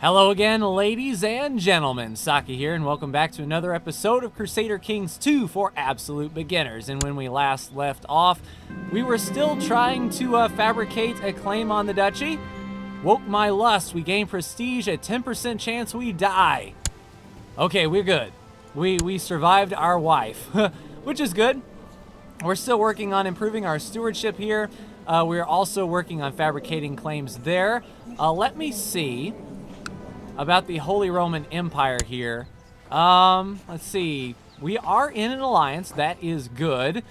Hello again, ladies and gentlemen. Saki here, and welcome back to another episode of Crusader Kings 2 for absolute beginners. And when we last left off, we were still trying to fabricate a claim on the duchy. Woke my lust. We gain prestige, a 10% chance we die. Okay, we're good. We survived our wife, which is good. We're still working on improving our stewardship here. We're also working on fabricating claims there. Let me see about the Holy Roman Empire here. Let's see. We are in an alliance. That is good.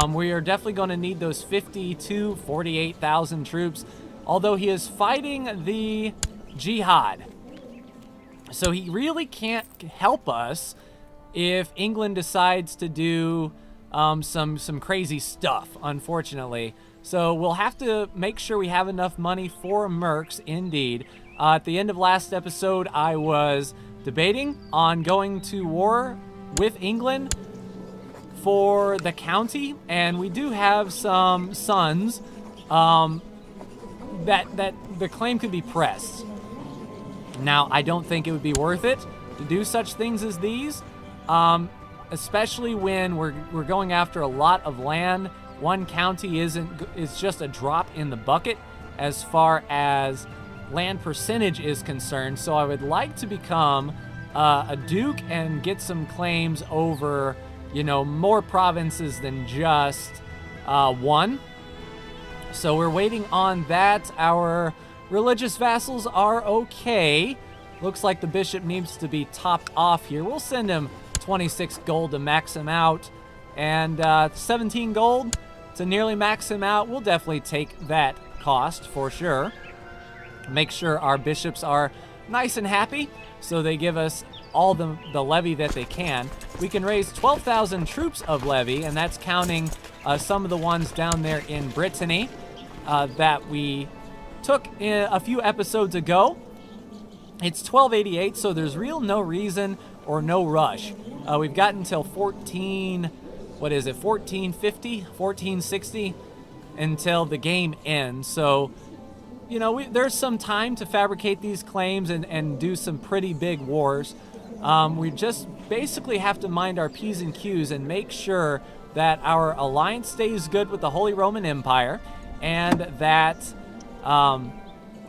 We are definitely going to need those 50 to 48,000 troops, although he is fighting the jihad. So he really can't help us if England decides to do some crazy stuff, unfortunately. So we'll have to make sure we have enough money for mercs, indeed. At the end of last episode, I was debating on going to war with England for the county, and we do have some sons that the claim could be pressed. Now, I don't think it would be worth it to do such things as these, especially when we're going after a lot of land. One county is just a drop in the bucket as far as land percentage is concerned. So I would like to become a duke and get some claims over, more provinces than just one. So we're waiting on that. Our religious vassals are okay. Looks like the bishop needs to be topped off here. We'll send him 26 gold to max him out, and 17 gold to nearly max him out. We'll definitely take that cost for sure. Make sure our bishops are nice and happy, so they give us all the levy that they can. We can raise 12,000 troops of levy, and that's counting some of the ones down there in Brittany that we took a few episodes ago. It's 1288, so there's no reason or no rush. We've got until 1450, 1460 until the game ends. So, there's some time to fabricate these claims and do some pretty big wars. We just basically have to mind our P's and Q's and make sure that our alliance stays good with the Holy Roman Empire, and that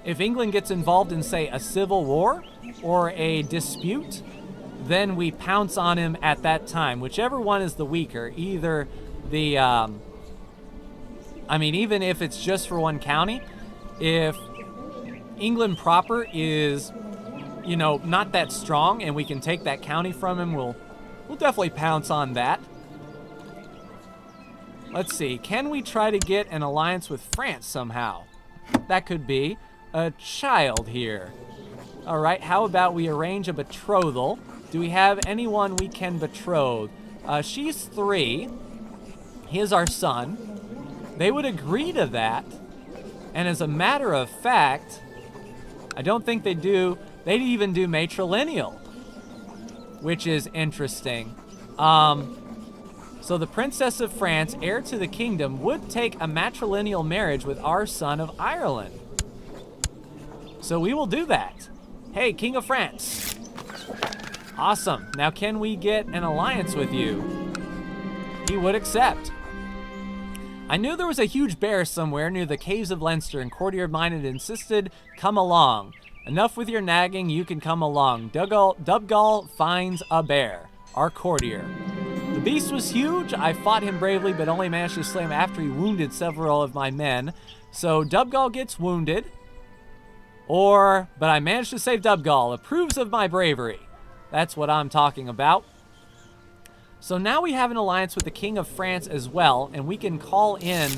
if England gets involved in, say, a civil war or a dispute, then we pounce on him at that time, whichever one is the weaker. Either the, even if it's just for one county, if England proper is, not that strong and we can take that county from him, we'll definitely pounce on that. Let's see, can we try to get an alliance with France somehow? That could be a child here. All right, how about we arrange a betrothal? Do we have anyone we can betroth? She's 3. He is our son. They would agree to that. And as a matter of fact, I don't think they'd even do matrilineal, which is interesting. So the Princess of France, heir to the kingdom, would take a matrilineal marriage with our son of Ireland. So we will do that. Hey, King of France. Awesome. Now can we get an alliance with you? He would accept. I knew there was a huge bear somewhere near the caves of Leinster, and courtier of mine had insisted, come along. Enough with your nagging, you can come along. Dubgal finds a bear. Our courtier. The beast was huge. I fought him bravely, but only managed to slay him after he wounded several of my men. So Dubgal gets wounded. But I managed to save Dubgal. Approves of my bravery. That's what I'm talking about. So now we have an alliance with the King of France as well, and we can call in.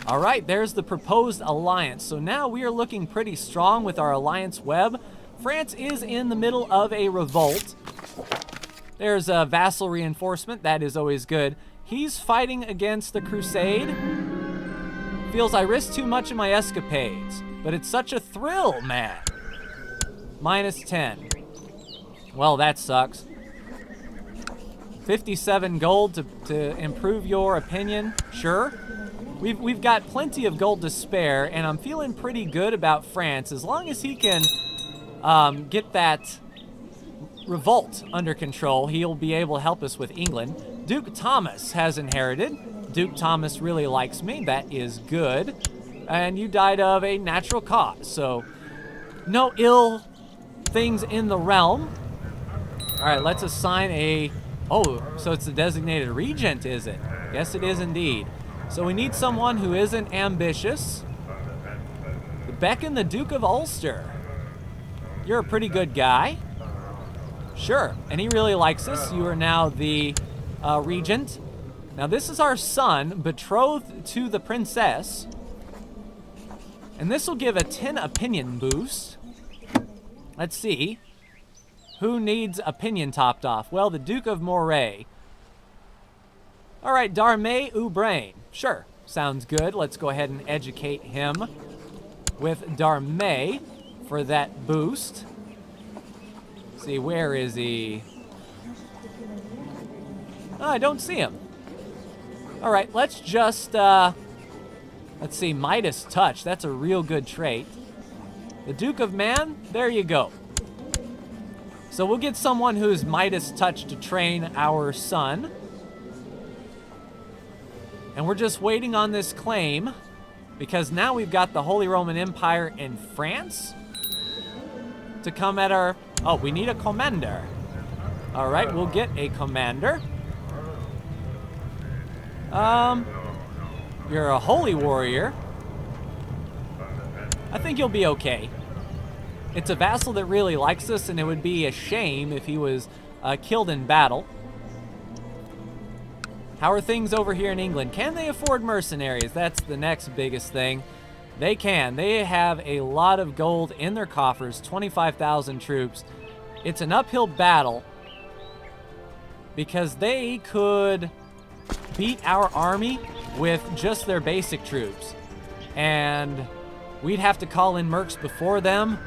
All right, there's the proposed alliance. So now we are looking pretty strong with our alliance web. France is in the middle of a revolt. There's a vassal reinforcement. That is always good. He's fighting against the Crusade. Feels I risk too much in my escapades, but it's such a thrill, man. -10. Well, that sucks. 57 gold to improve your opinion, sure. We've got plenty of gold to spare, and I'm feeling pretty good about France as long as he can get that revolt under control, he'll be able to help us with England. Duke Thomas has inherited. Duke Thomas really likes me. That is good. And you died of a natural cause, so no ill things in the realm. All right, let's assign a... Oh, so it's the designated regent, is it? Yes, it is indeed. So we need someone who isn't ambitious. Beckon, the Duke of Ulster. You're a pretty good guy. Sure, and he really likes us. You are now the regent. Now this is our son, betrothed to the princess. And this will give a 10 opinion boost. Let's see. Who needs opinion topped off? Well, the Duke of Moray. All right, Darmay Ubrain. Sure, sounds good. Let's go ahead and educate him with Darmay for that boost. See, where is he? Oh, I don't see him. All right, let's just, let's see, Midas Touch. That's a real good trait. The Duke of Man, there you go. So we'll get someone who's Midas Touch to train our son. And we're just waiting on this claim because now we've got the Holy Roman Empire in France to come at our... Oh, we need a commander. All right, we'll get a commander. You're a holy warrior. I think you'll be okay. It's a vassal that really likes us, and it would be a shame if he was killed in battle. How are things over here in England? Can they afford mercenaries? That's the next biggest thing. They can. They have a lot of gold in their coffers, 25,000 troops. It's an uphill battle because they could beat our army with just their basic troops. And we'd have to call in mercs before them.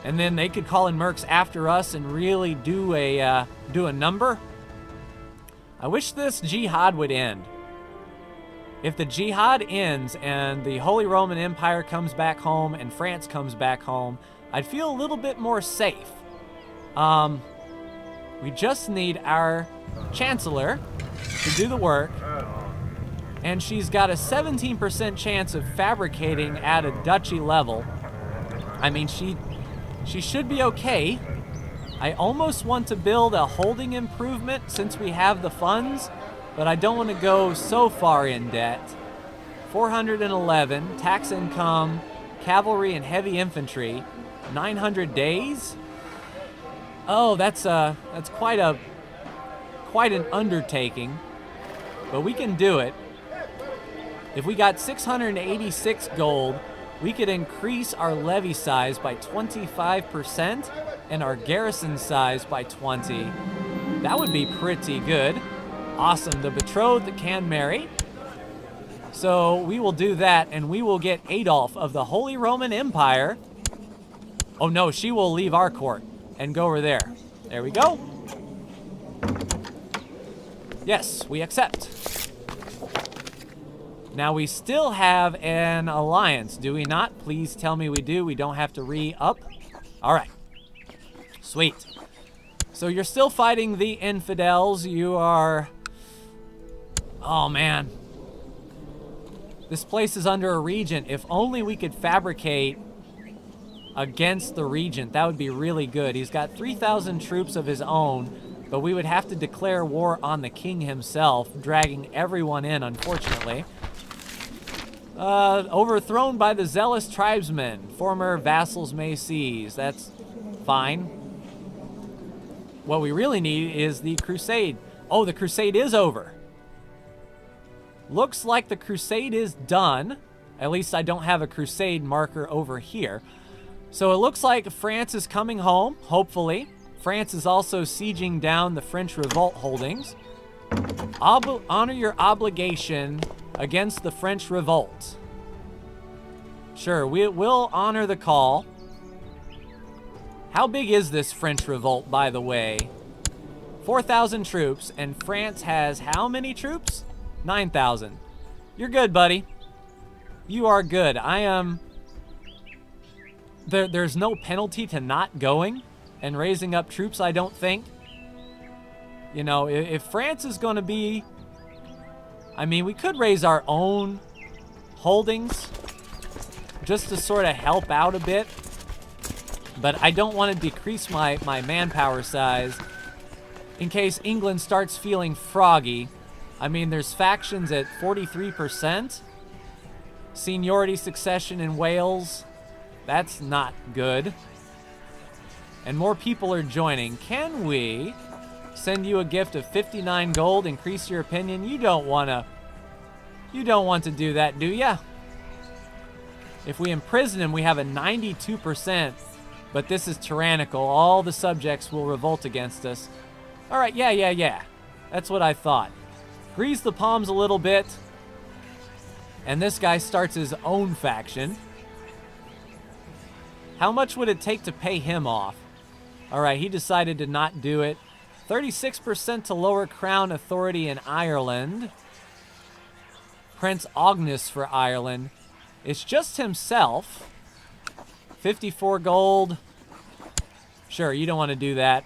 And then they could call in mercs after us and really do a number. I wish this jihad would end. If the jihad ends and the Holy Roman Empire comes back home and France comes back home, I'd feel a little bit more safe. We just need our Chancellor to do the work. And she's got a 17% chance of fabricating at a duchy level. I mean, she should be okay. I almost want to build a holding improvement since we have the funds, but I don't want to go so far in debt. 411, tax income, cavalry and heavy infantry, 900 days. Oh, that's quite an undertaking, but we can do it. If we got 686 gold, we could increase our levy size by 25% and our garrison size by 20. That would be pretty good. Awesome, the betrothed can marry. So we will do that, and we will get Adolf of the Holy Roman Empire. Oh no, she will leave our court and go over there. There we go. Yes, we accept. Now we still have an alliance, do we not? Please tell me we do. We don't have to re-up. All right. Sweet. So you're still fighting the infidels. You are... Oh, man. This place is under a regent. If only we could fabricate against the regent. That would be really good. He's got 3,000 troops of his own, but we would have to declare war on the king himself, dragging everyone in, unfortunately. Overthrown by the zealous tribesmen. Former vassals may seize. That's fine. What we really need is the crusade. Oh, the crusade is over. Looks like the crusade is done. At least I don't have a crusade marker over here. So it looks like France is coming home, hopefully. France is also sieging down the French revolt holdings. Honor your obligation against the French revolt. Sure, we will honor the call. How big is this French revolt, by the way? 4,000 troops, and France has how many troops? 9,000. You're good, buddy. You are good. I am there's no penalty to not going and raising up troops, I don't think. You know, if France is going to be... I mean, we could raise our own holdings just to sort of help out a bit. But I don't want to decrease my manpower size in case England starts feeling froggy. I mean, there's factions at 43%. Seniority succession in Wales. That's not good. And more people are joining. Can we send you a gift of 59 gold? Increase your opinion? You don't want to do that, do ya? If we imprison him, we have a 92%. But this is tyrannical. All the subjects will revolt against us. All right, yeah. That's what I thought. Grease the palms a little bit. And this guy starts his own faction. How much would it take to pay him off? All right, he decided to not do it. 36% to lower crown authority in Ireland. Prince Agnes for Ireland. It's just himself. 54 gold. Sure, you don't want to do that.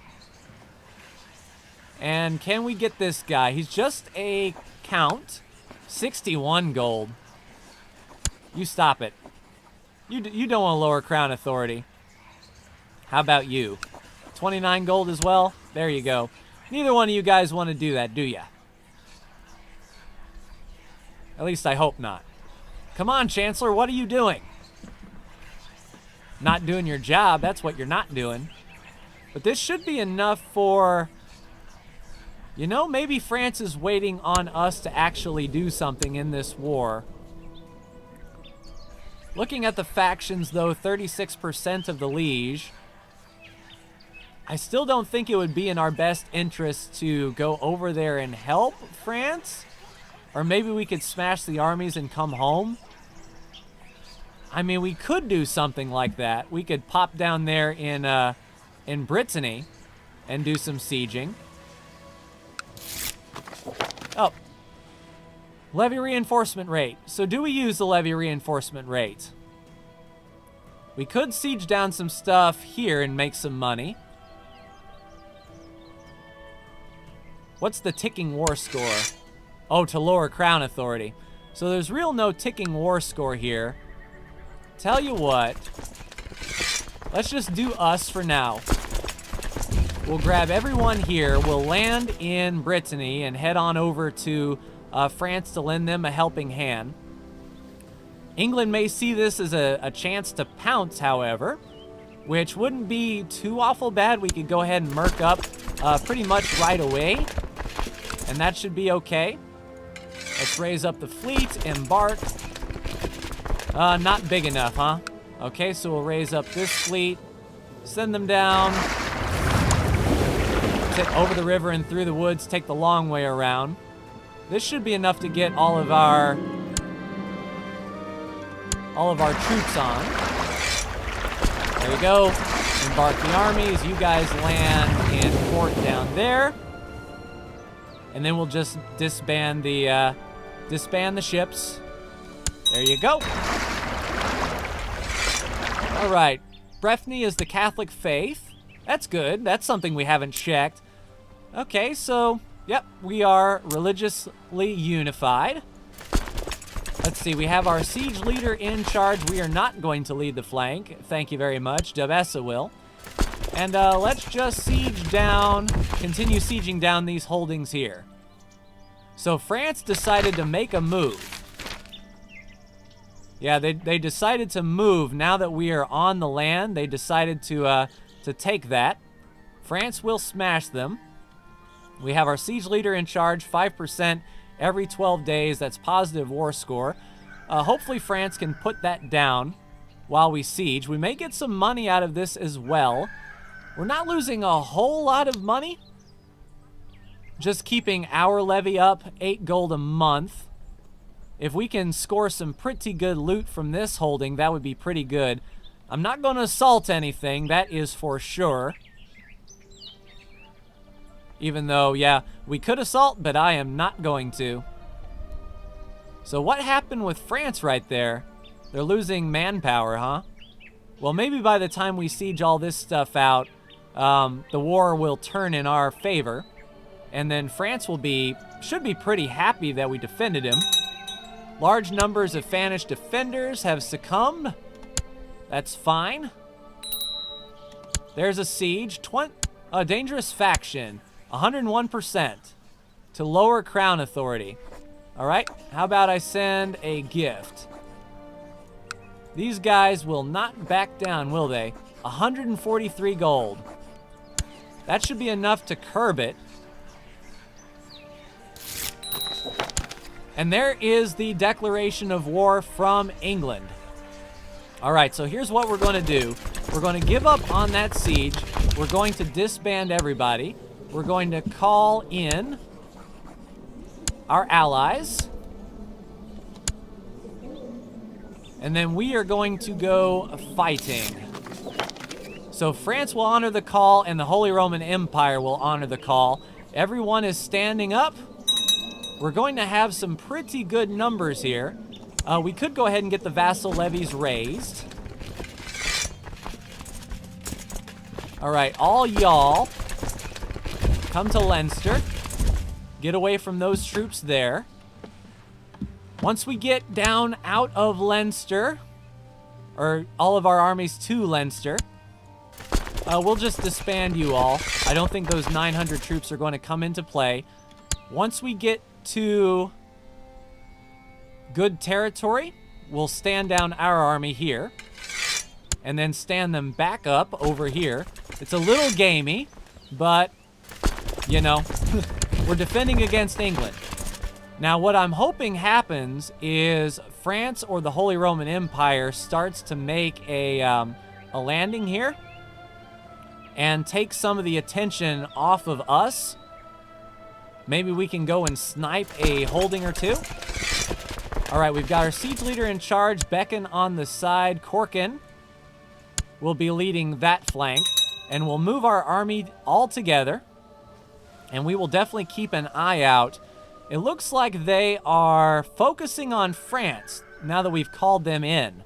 And can we get this guy? He's just a count. 61 gold. You stop it. You don't want to lower crown authority. How about you? 29 gold as well? There you go. Neither one of you guys want to do that, do ya? At least I hope not. Come on, Chancellor, what are you doing? Not doing your job, that's what you're not doing. But this should be enough for... You know, maybe France is waiting on us to actually do something in this war. Looking at the factions, though, 36% of the liege. I still don't think it would be in our best interest to go over there and help France. Or maybe we could smash the armies and come home. I mean, we could do something like that. We could pop down there in Brittany and do some sieging. Oh. Levy reinforcement rate. So do we use the levy reinforcement rate? We could siege down some stuff here and make some money. What's the ticking war score? Oh, to lower crown authority. So there's no ticking war score here. Tell you what. Let's just do us for now. We'll grab everyone here. We'll land in Brittany and head on over to France to lend them a helping hand. England may see this as a chance to pounce, however, which wouldn't be too awful bad. We could go ahead and merc up pretty much right away, and that should be okay. Let's raise up the fleet, embark. Not big enough, huh? Okay, so we'll raise up this fleet, send them down, over the river and through the woods, take the long way around. This should be enough to get all of our troops on. There you go. Embark the armies. You guys land in port down there. And then we'll just disband the ships. There you go. All right. Breffni is the Catholic faith. That's good. That's something we haven't checked. Okay, so, yep, we are religiously unified. Let's see, we have our siege leader in charge. We are not going to lead the flank. Thank you very much. Devesa will. And let's just siege down, continue sieging down these holdings here. So France decided to make a move. Yeah, they decided to move. Now that we are on the land, they decided to take that. France will smash them. We have our siege leader in charge, 5% every 12 days. That's positive war score. Hopefully France can put that down while we siege. We may get some money out of this as well. We're not losing a whole lot of money. Just keeping our levy up, 8 gold a month. If we can score some pretty good loot from this holding, that would be pretty good. I'm not going to assault anything, that is for sure. Even though, yeah, we could assault, but I am not going to. So what happened with France right there? They're losing manpower, huh? Well, maybe by the time we siege all this stuff out, the war will turn in our favor. And then France should be pretty happy that we defended him. Large numbers of Spanish defenders have succumbed. That's fine. There's a siege. A dangerous faction. 101% to lower crown authority. All right, how about I send a gift? These guys will not back down, will they? 143 gold. That should be enough to curb it. And there is the declaration of war from England. All right, so here's what we're going to do. We're going to give up on that siege. We're going to disband everybody. We're going to call in our allies. And then we are going to go fighting. So France will honor the call, and the Holy Roman Empire will honor the call. Everyone is standing up. We're going to have some pretty good numbers here. We could go ahead and get the vassal levies raised. All right, all y'all come to Leinster. Get away from those troops there. Once we get down out of Leinster, or all of our armies to Leinster, we'll just disband you all. I don't think those 900 troops are going to come into play. Once we get to good territory, we'll stand down our army here and then stand them back up over here. It's a little gamey, but, you know, we're defending against England. Now, what I'm hoping happens is France or the Holy Roman Empire starts to make a landing here and take some of the attention off of us. Maybe we can go and snipe a holding or two. All right, we've got our siege leader in charge, Beacon on the side. Corkin will be leading that flank, and we'll move our army all together, and we will definitely keep an eye out. It looks like they are focusing on France now that we've called them in.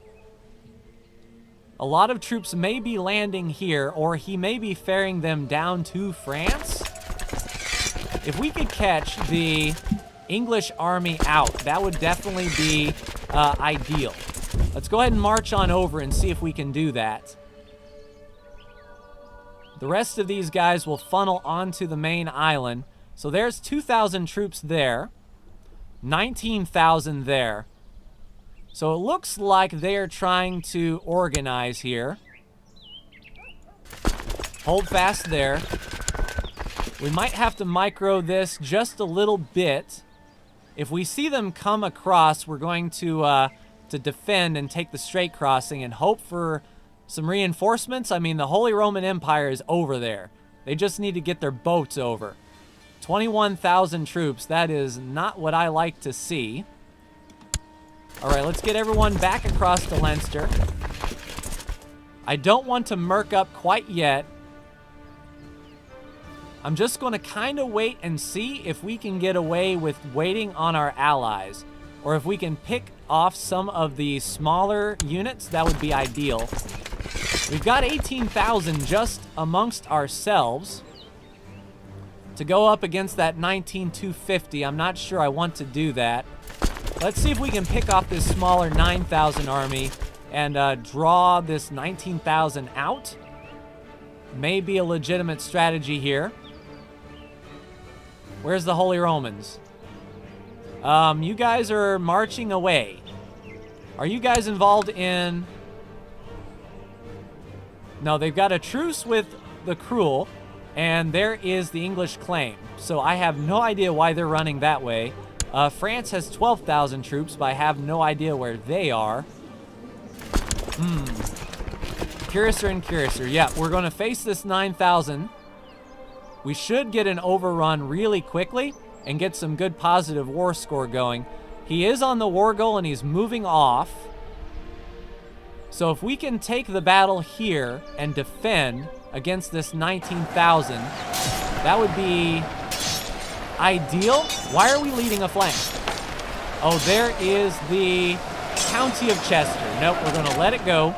A lot of troops may be landing here, or he may be ferrying them down to France. If we could catch the English army out, that would definitely be ideal. Let's go ahead and march on over and see if we can do that. The rest of these guys will funnel onto the main island. So there's 2,000 troops there, 19,000 there. So it looks like they are trying to organize here. Hold fast there. We might have to micro this just a little bit. If we see them come across, we're going to defend and take the straight crossing and hope for some reinforcements. I mean, the Holy Roman Empire is over there. They just need to get their boats over. 21,000 troops. That is not what I like to see. All right, let's get everyone back across to Leinster. I don't want to murk up quite yet. I'm just going to kind of wait and see if we can get away with waiting on our allies, or if we can pick off some of the smaller units. That would be ideal. We've got 18,000 just amongst ourselves to go up against that 19,250. I'm not sure I want to do that. Let's see if we can pick off this smaller 9,000 army and draw this 19,000 out. May be a legitimate strategy here. Where's the Holy Romans? You guys are marching away. Are you guys involved in... No, they've got a truce with the Cruel, and there is the English claim. So I have no idea why they're running that way. France has 12,000 troops, but I have no idea where they are. Curiouser and curiouser. Yeah, we're going to face this 9,000. We should get an overrun really quickly and get some good positive war score going. He is on the war goal and he's moving off. So if we can take the battle here and defend against this 19,000, that would be ideal. Why are we leading a flank? Oh, there is the County of Chester. Nope, we're going to let it go.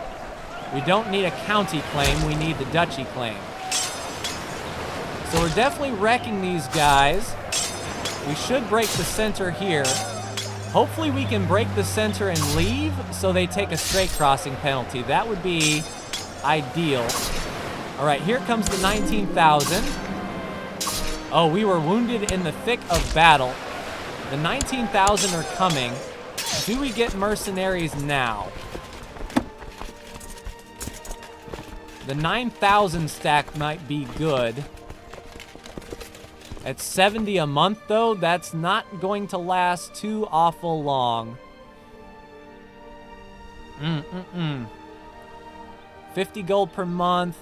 We don't need a county claim, we need the duchy claim. So we're definitely wrecking these guys. We should break the center here. Hopefully we can break the center and leave so they take a straight crossing penalty. That would be ideal. All right, here comes the 19,000. Oh, we were wounded in the thick of battle. The 19,000 are coming. Do we get mercenaries now? The 9,000 stack might be good. At 70 a month, though, that's not going to last too awful long. 50 gold per month.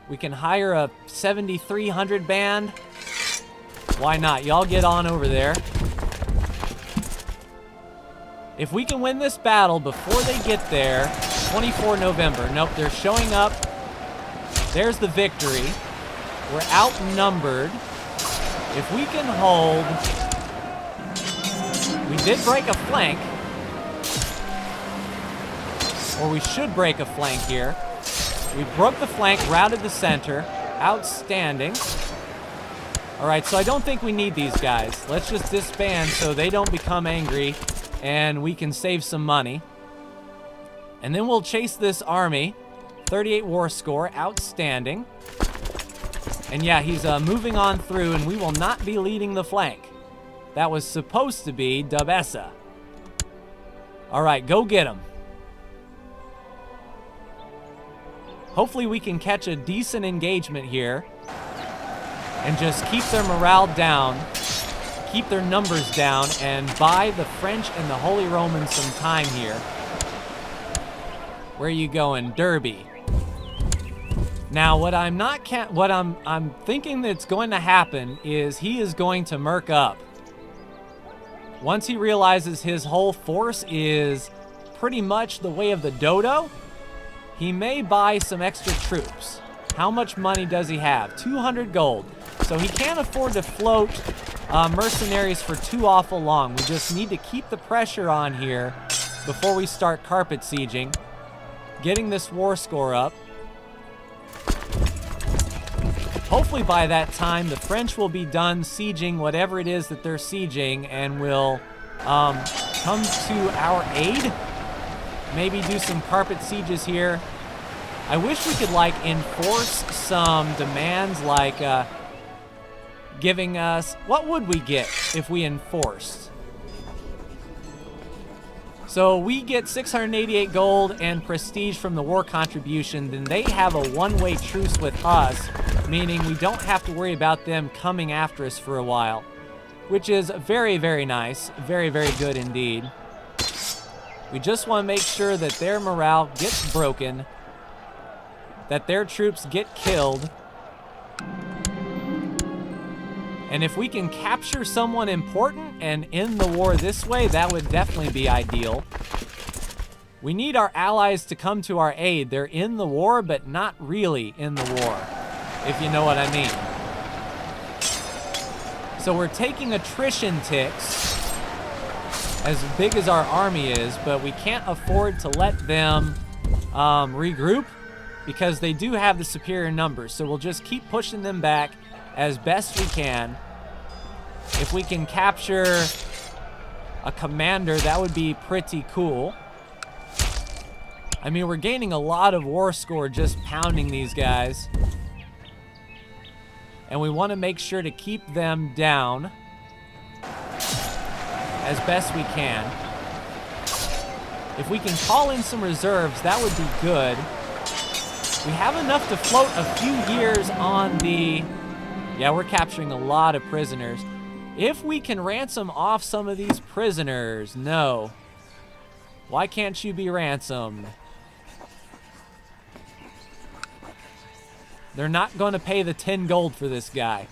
We can hire a 7,300 band. Why not? Y'all get on over there. If we can win this battle before they get there, 24 November. Nope, they're showing up. There's the victory. We're outnumbered. If we can hold... We did break a flank. Or we should break a flank here. We broke the flank, routed the center. Outstanding. Alright, so I don't think we need these guys. Let's just disband so they don't become angry and we can save some money. And then we'll chase this army. 38 war score, outstanding. And yeah, he's moving on through, and we will not be leading the flank. That was supposed to be Dubessa. All right, go get him. Hopefully we can catch a decent engagement here and just keep their morale down, keep their numbers down, and buy the French and the Holy Romans some time here. Where are you going? Derby. Now, what I'm thinking that's going to happen is he is going to murk up. Once he realizes his whole force is pretty much the way of the dodo, he may buy some extra troops. How much money does he have? 200 gold. So he can't afford to float mercenaries for too awful long. We just need to keep the pressure on here before we start carpet sieging. Getting this war score up. Hopefully by that time, the French will be done sieging whatever it is that they're sieging and will come to our aid. Maybe do some carpet sieges here. I wish we could, like, enforce some demands, like giving us... What would we get if we enforced? So we get 688 gold and prestige from the war contribution, then they have a one-way truce with us, meaning we don't have to worry about them coming after us for a while, which is very, very nice. Very, very good indeed. We just want to make sure that their morale gets broken, that their troops get killed, and if we can capture someone important and end the war this way, that would definitely be ideal. We need our allies to come to our aid. They're in the war, but not really in the war, if you know what I mean. So we're taking attrition ticks, as big as our army is, but we can't afford to let them regroup because they do have the superior numbers. So we'll just keep pushing them back as best we can. If we can capture a commander, that would be pretty cool. I mean, we're gaining a lot of war score just pounding these guys. And we want to make sure to keep them down as best we can. If we can call in some reserves, that would be good. We have enough to float a few years on the... Yeah, we're capturing a lot of prisoners. If we can ransom off some of these prisoners... No. Why can't you be ransomed? They're not going to pay the 10 gold for this guy.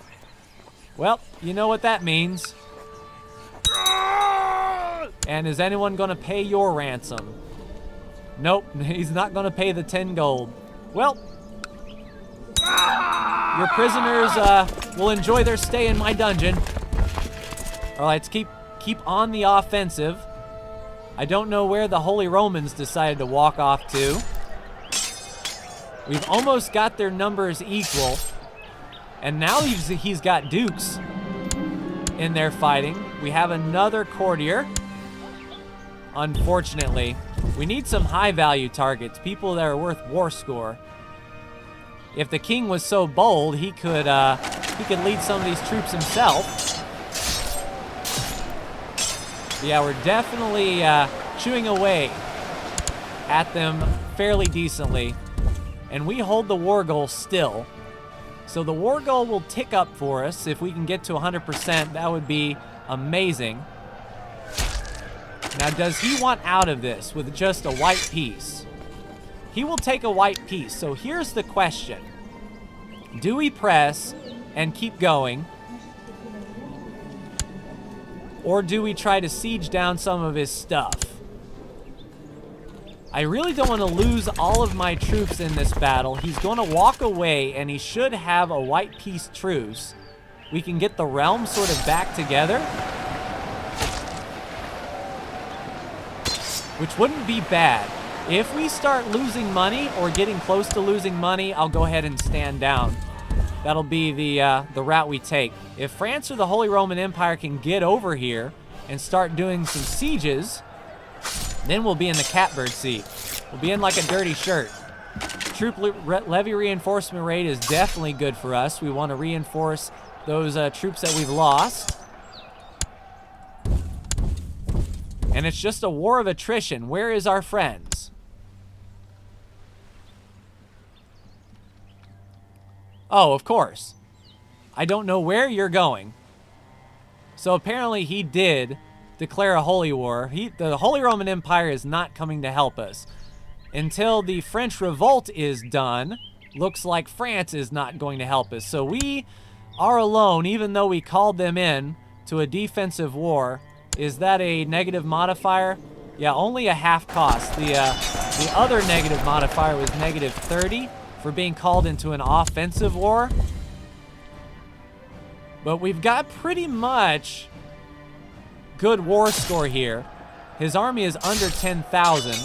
Well, you know what that means. And is anyone going to pay your ransom? Nope, he's not going to pay the 10 gold. Well, your prisoners will enjoy their stay in my dungeon. All right, let's keep on the offensive. I don't know where the Holy Romans decided to walk off to. We've almost got their numbers equal. And now he's got dukes in there fighting. We have another courtier. Unfortunately, we need some high-value targets, people that are worth war score. If the king was so bold, he could lead some of these troops himself. Yeah, we're definitely chewing away at them fairly decently. And we hold the war goal still. So the war goal will tick up for us. If we can get to 100%, that would be amazing. Now, does he want out of this with just a white piece? He will take a white piece. So here's the question. Do we press and keep going? Or do we try to siege down some of his stuff? I really don't want to lose all of my troops in this battle. He's going to walk away, and he should have a white piece truce. We can get the realm sort of back together, which wouldn't be bad. If we start losing money or getting close to losing money, I'll go ahead and stand down. That'll be the route we take. If France or the Holy Roman Empire can get over here and start doing some sieges, then we'll be in the catbird seat. We'll be in like a dirty shirt. Troop levy reinforcement rate is definitely good for us. We want to reinforce those troops that we've lost. And it's just a war of attrition. Where is our friends? Oh, of course. I don't know where you're going. So apparently he did declare a holy war. The Holy Roman Empire is not coming to help us. Until the French revolt is done, looks like France is not going to help us. So we are alone, even though we called them in to a defensive war. Is that a negative modifier? Yeah, only a half cost. The other negative modifier was negative 30 for being called into an offensive war. But we've got pretty much good war score here. His army is under 10,000.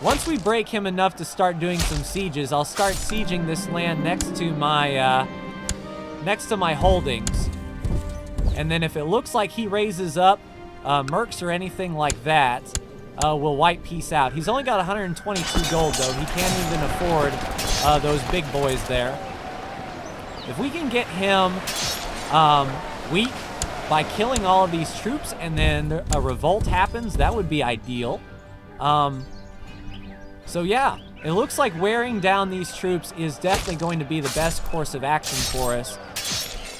Once we break him enough to start doing some sieges, I'll start sieging this land next to my holdings. And then if it looks like he raises up mercs or anything like that, we'll white peace out. He's only got 122 gold, though. He can't even afford those big boys there. If we can get him weak by killing all of these troops and then a revolt happens, that would be ideal. So yeah, it looks like wearing down these troops is definitely going to be the best course of action for us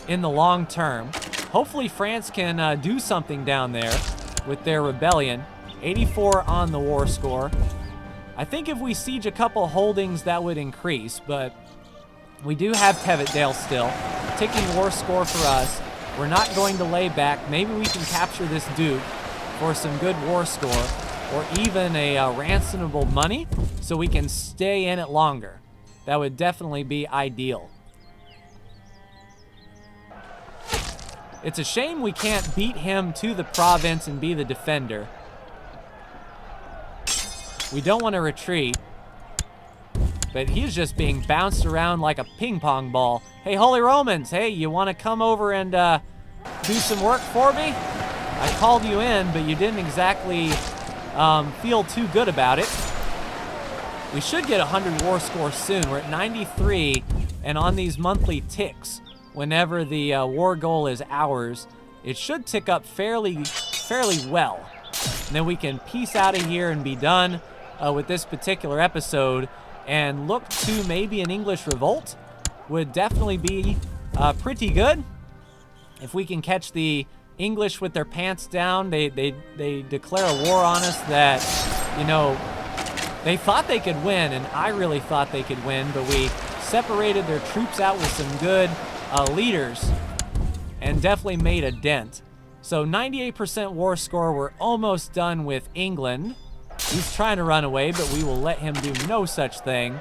in the long term. Hopefully France can do something down there with their rebellion. 84 on the war score. I think if we siege a couple holdings, that would increase, but we do have Teviotdale still. Ticking war score for us. We're not going to lay back. Maybe we can capture this duke for some good war score, or even a ransomable money, so we can stay in it longer. That would definitely be ideal. It's a shame we can't beat him to the province and be the defender. We don't want to retreat, but he's just being bounced around like a ping pong ball. Hey, Holy Romans, hey, you want to come over and do some work for me? I called you in, but you didn't exactly feel too good about it. We should get 100 war score soon. We're at 93, and on these monthly ticks, whenever the war goal is ours, it should tick up fairly well. And then we can peace out of here and be done with this particular episode and look to maybe an English revolt. Would definitely be pretty good. If we can catch the English with their pants down, they declare a war on us that, you know, they thought they could win, and I really thought they could win, but we separated their troops out with some good leaders and definitely made a dent. So 98% war score. We're almost done with England. He's trying to run away, but we will let him do no such thing.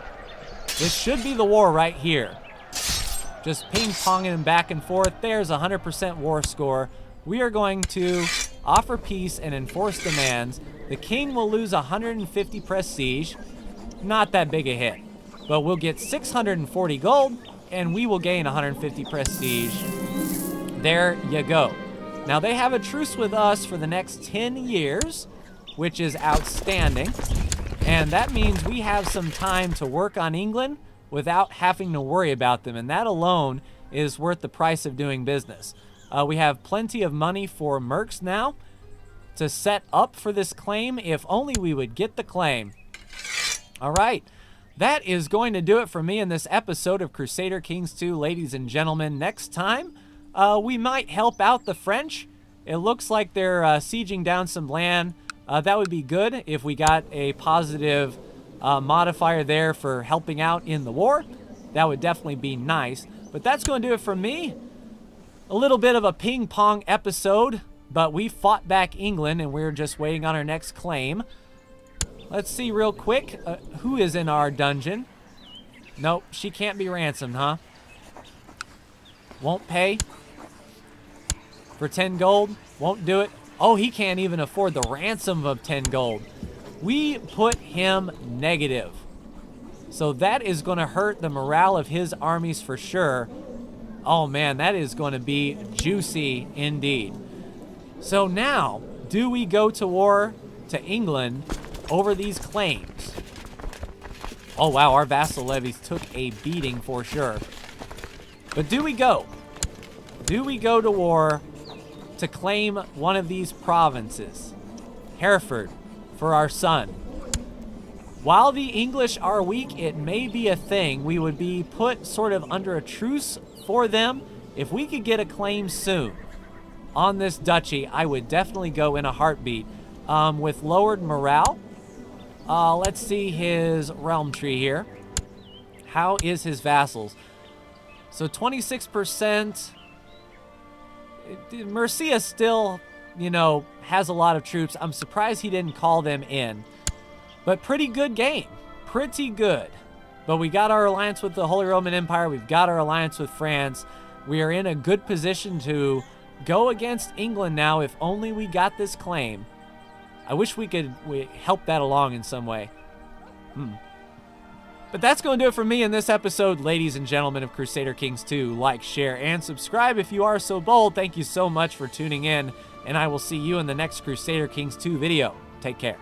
This should be the war right here. Just ping-ponging him back and forth. There's 100% war score. We are going to offer peace and enforce demands. The king will lose 150 prestige. Not that big a hit. but we'll get 640 gold, and we will gain 150 prestige. There you go. Now, they have a truce with us for the next 10 years, which is outstanding. And that means we have some time to work on England without having to worry about them. And that alone is worth the price of doing business. We have plenty of money for mercs now to set up for this claim. If only we would get the claim. All right. That is going to do it for me in this episode of Crusader Kings 2, ladies and gentlemen. Next time, we might help out the French. It looks like they're sieging down some land. That would be good if we got a positive modifier there for helping out in the war. That would definitely be nice. But that's going to do it for me. A little bit of a ping-pong episode, but we fought back England, and we're just waiting on our next claim. Let's see real quick. Who is in our dungeon? Nope, she can't be ransomed, huh? Won't pay. For 10 gold, won't do it. Oh, he can't even afford the ransom of 10 gold. We put him negative. So that is going to hurt the morale of his armies for sure. Oh man, that is going to be juicy indeed. So now, do we go to war to England over these claims? Oh wow, our vassal levies took a beating for sure. But do we go? Do we go to war to claim one of these provinces? Hereford, for our son. While the English are weak, it may be a thing. We would be put sort of under a truce for them. If we could get a claim soon on this duchy, I would definitely go in a heartbeat. With lowered morale, let's see his realm tree here. How is his vassals? So 26%. Mercia still, you know, has a lot of troops. I'm surprised he didn't call them in. But pretty good game. Pretty good. But we got our alliance with the Holy Roman Empire. We've got our alliance with France. We are in a good position to go against England now if only we got this claim. I wish we could help that along in some way. But that's going to do it for me in this episode, ladies and gentlemen of Crusader Kings 2. Like, share, and subscribe if you are so bold. Thank you so much for tuning in, and I will see you in the next Crusader Kings 2 video. Take care.